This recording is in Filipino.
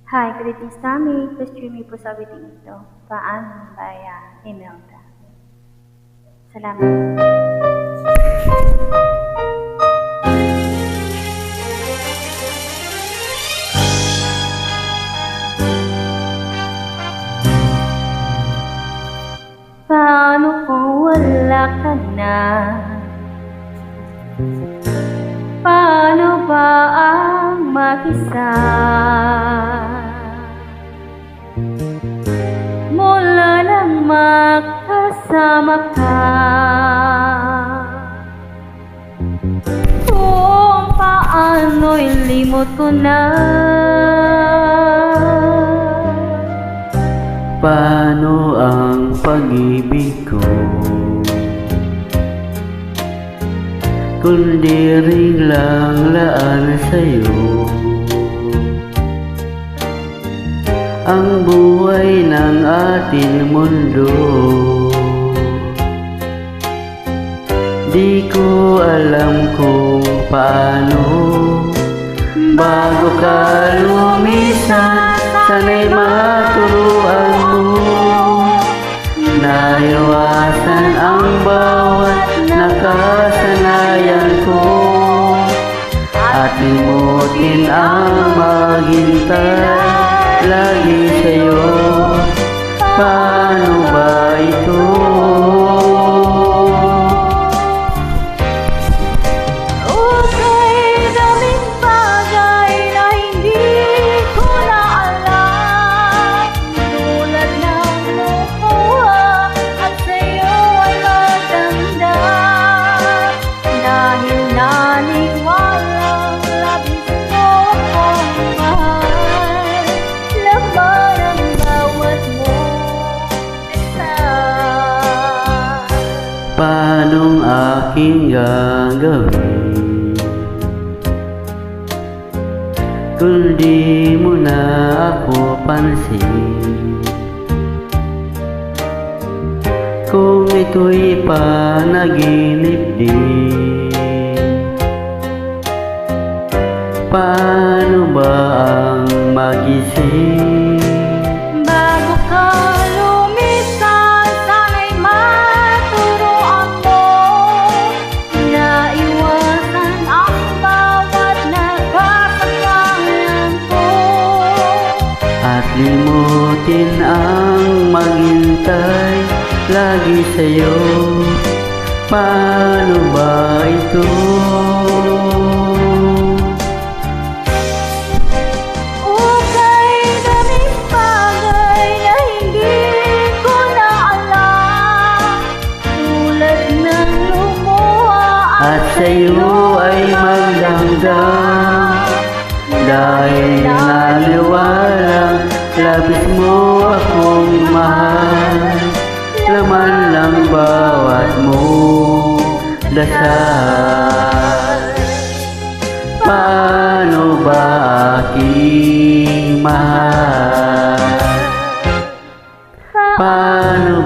Hi, greetings Tommy. Please join me po sa awiting ito. Paan Baya Imelda. Salamat. Paano kung wala ka na? Paano ba ang mag-isa? Mula nang makasama ka, kung paano'y limot ko na. Paano ang pag-ibig ko? Kundi rin lang laan sa'yo ang buhay ng ating mundo. Di ko alam kung paano bago ka lumisan, sana'y maturuan mo naiwasan ang bawat nakasanayan ko at limutin ang maghintay lagi sa'yo. Paano ba ito? Paanong aking gagawin kung di mo na ako pansin? Kung ito'y panaginip din, paano ba ang magising? Limutin ang maghintay lagi sa'yo. Paano ba ito? Ukay daming bagay na hindi ko na alam, tulad ng lumuha at sa'yo ay magdamdam. Dahil naniwalang labis mo akong mahal, laman lang bawat mong dasal. Paano ba aking mahal? Paano